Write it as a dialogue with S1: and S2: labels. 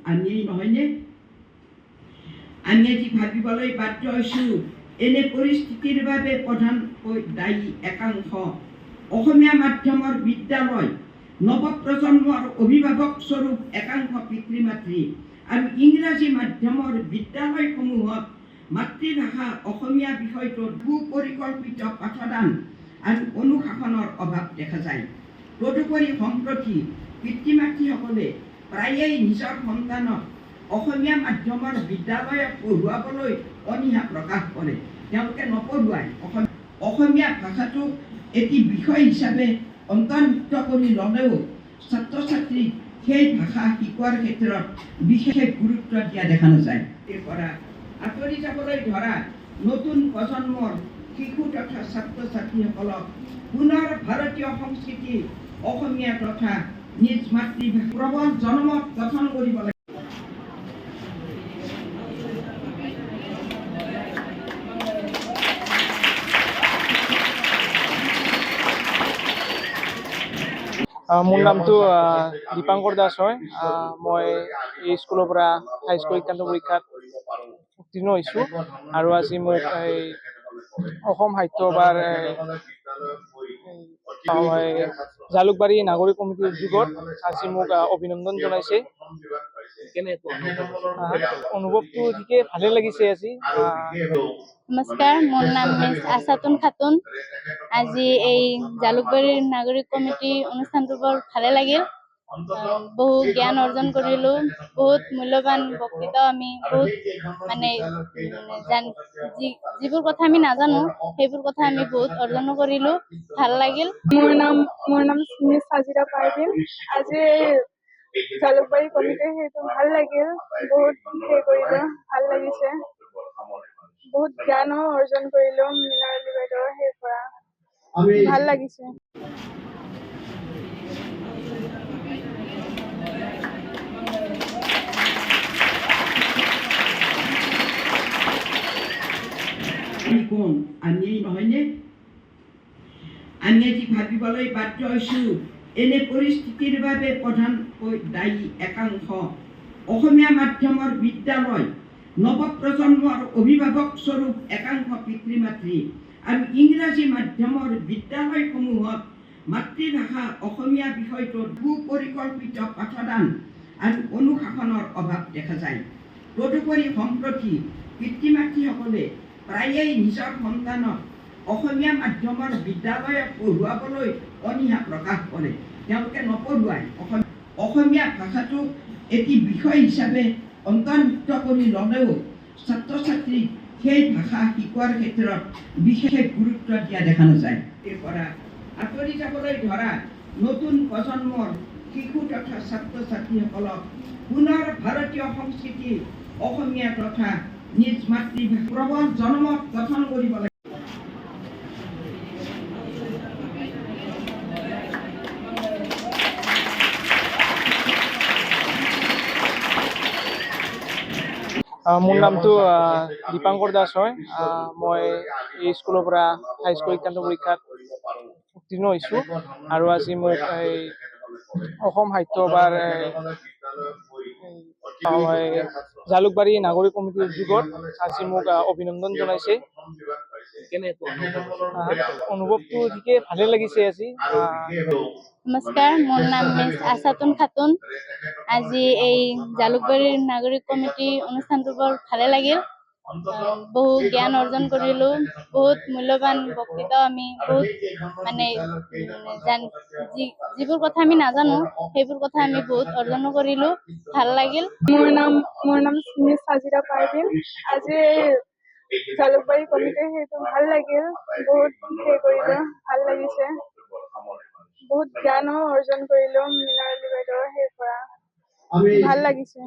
S1: আমিয়েই নহয়নে? আমি আজি ভাবিবলৈ বাধ্য হৈছোঁ এনে পৰিস্থিতিৰ বাবে প্ৰধানকৈ দায়ী একাংশ অসমীয়া মাধ্যমৰ বিদ্যালয়, নৱপ্ৰজন্মৰ অভিভাৱক স্বৰূপ একাংশ পিতৃ মাতৃ আৰু ইংৰাজী মাধ্যমৰ বিদ্যালয়সমূহত মাতৃভাষা অসমীয়া বিষয়টোত সুপৰিকল্পিত পাঠদান আৰু অনুশাসনৰ অভাৱ দেখা যায়। তদুপৰি সম্প্ৰতি পিতৃ মাতৃসকলে প্ৰায়েই নিজৰ সন্তানক অসমীয়া মাধ্যমৰ বিদ্যালয়ত পঢ়ুৱাবলৈ অনীহা প্ৰকাশ কৰে। তেওঁলোকে নপঢ়ুৱায়। অসমীয়া ভাষাটোক এটি বিষয় হিচাপে অন্তৰ্ভুক্ত কৰি ল'লেও ছাত্ৰ ছাত্ৰীক সেই ভাষা শিকোৱাৰ ক্ষেত্ৰত বিশেষ গুৰুত্ব দিয়া দেখা নাযায়। ইয়াৰ পৰা আঁতৰি যাবলৈ ধৰা নতুন প্ৰজন্মৰ শিশু তথা ছাত্ৰ ছাত্ৰীসকলক পুনৰ ভাৰতীয় সংস্কৃতি, অসমীয়া তথা নিজ মাতৃভাষা প্ৰবল জনমত গঠন কৰিব লাগে।
S2: মোৰ নামটো দীপাংকৰ দাস হয়। মই এই স্কুলৰ পৰা হাইস্কুল শিক্ষান্ত পৰীক্ষাত উত্তীৰ্ণ হৈছোঁ আৰু আজি মোক অসম সাহিত্য সভাৰ জালুকবাৰী নাগৰিক কমিটিৰ উদ্যোগত আজি মোক অভিনন্দন জনাইছে। অনুভৱটো ঠিকেই ভালে লাগিছে আজি।
S3: নমস্কাৰ, মোৰ নাম মিছ আছাতুন খাতুন। আজি এই জালুকবাৰীৰ নাগৰিক কমিটি অনুষ্ঠানটো বৰ ভালে লাগিল। বহু জ্ঞান অৰ্জন কৰিলোঁ, বহুত মূল্যৱান বক্তৃতাও আমি বহুত যিবোৰ কথা আমি নাজানো সেইবোৰ কথা আমি বহুত অৰ্জনো কৰিলোঁ, ভাল লাগিল।
S4: মোৰ নাম মিছ সাজিদা পাৰভিন। আজি জালুকবাৰী কমিটিৰ সেইটো ভাল লাগিল, বহুত কৰিলোঁ, ভাল লাগিছে। বহুত জ্ঞানো অৰ্জন কৰিলোঁ মিনাৰেলী বাইদেউৰ সেই পৰা, ভাল লাগিছে।
S1: কোন আমিয়েই নহয়নে? আমি আজি ভাবিবলৈ বাধ্য হৈছোঁ এনে পৰিস্থিতিৰ বাবে প্ৰধানকৈ দায়ী একাংশ অসমীয়া মাধ্যমৰ বিদ্যালয়, নৱপ্ৰজন্মৰ অভিভাৱক স্বৰূপ একাংশ পিতৃ মাতৃ আৰু ইংৰাজী মাধ্যমৰ বিদ্যালয়সমূহত মাতৃভাষা অসমীয়া বিষয়টোত সুপৰিকল্পিত পাঠদান আৰু অনুশাসনৰ অভাৱ দেখা যায়। তদুপৰি সম্প্ৰতি পিতৃ মাতৃসকলে প্ৰায়েই নিজৰ সন্তানক অসমীয়া মাধ্যমৰ বিদ্যালয়ত পঢ়ুৱাবলৈ অনীহা প্ৰকাশ কৰে। তেওঁলোকে নপঢ়ুৱায়। অসমীয়া ভাষাটোক এটি বিষয় হিচাপে অন্তৰ্ভুক্ত কৰি ল'লেও ছাত্ৰ ছাত্ৰীক সেই ভাষা শিকোৱাৰ ক্ষেত্ৰত বিশেষ গুৰুত্ব দিয়া দেখা নাযায়। ইয়াৰ পৰা আঁতৰি যাবলৈ ধৰা নতুন প্ৰজন্মৰ শিশু তথা ছাত্ৰ ছাত্ৰীসকলক পুনৰ ভাৰতীয় সংস্কৃতি, অসমীয়া তথা নিজ মাতৃভাষা প্ৰবল জনমত গঠন কৰিব লাগে।
S2: মোৰ নামটো দীপাংকৰ দাস হয়। মই এই স্কুলৰ পৰা হাইস্কুল শিক্ষান্ত পৰীক্ষাত উত্তীৰ্ণ হৈছোঁ আৰু আজি মোক অসম সাহিত্য সভাৰ জালুকবাৰী নাগৰিক কমিটিৰ উদ্যোগত আজি মোক অভিনন্দন জনাইছে। অনুভৱটো ঠিকেই ভালে লাগিছে আজি।
S3: নমস্কাৰ, মোৰ নাম মিছ আছাতুন খাতুন। আজি এই জালুকবাৰীৰ নাগৰিক কমিটি অনুষ্ঠানটো বৰ ভালে লাগিল। বহু জ্ঞান অৰ্জন কৰিলোঁ, বহুত মূল্যৱান বক্তৃতাও আমি বহুত যিবোৰ কথা আমি নাজানো সেইবোৰ কথা আমি বহুত অৰ্জনো কৰিলোঁ, ভাল লাগিল।
S4: মোৰ নাম মিছ সাজিদা পাৰভিন। আজি জালুকবাৰী কমিটিৰ সেইটো ভাল লাগিল, বহুত কৰিলোঁ, ভাল লাগিছে। বহুত জ্ঞানো অৰ্জন কৰিলোঁ মিনাৰেলী বাইদেউৰ সেই পৰা, ভাল লাগিছে।